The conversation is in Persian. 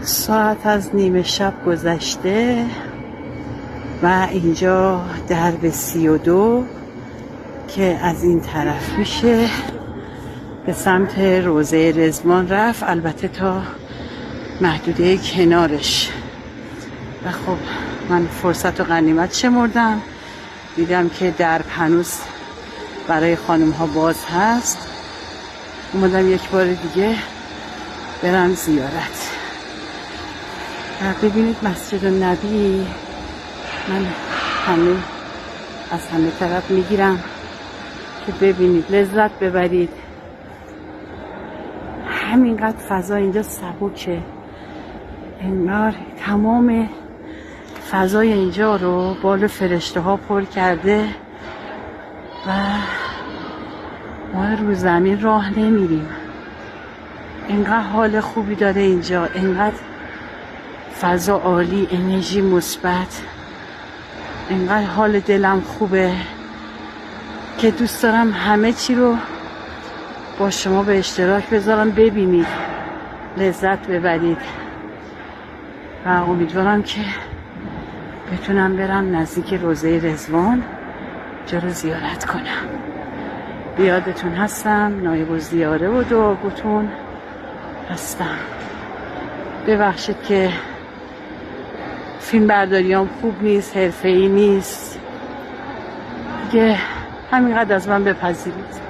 ساعت از نیمه شب گذشته و اینجا درب 32 که از این طرف میشه به سمت روضه رضوان رفت، البته تا محدوده کنارش. و خب من فرصت و غنیمت شمردم، دیدم که درب هنوز برای خانم ها باز هست، اومدم یک بار دیگه برم زیارت. ببینید مسجد النبی من از همه طرف میگیرم که ببینید، لذت ببرید. همینقدر فضا اینجا سبکه، انگار تمام فضای اینجا رو بال فرشته ها پر کرده و ما رو زمین راه نمیریم. انقدر حال خوبی داره اینجا، انقدر فضا عالی، انرژی مثبت، انقدر حال دلم خوبه که دوست دارم همه چی رو با شما به اشتراک بذارم، ببینید، لذت ببرید و امیدوارم که بتونم برم نزدیک روضه رضوان جا رو زیارت کنم. بیادتون هستم، نایب الزیاره و دعاگوتون هستم. ببخشید که فیلم برداریام خوب نیست، حرفه‌ای نیست دیگه، همینقدر از من بپذیرید.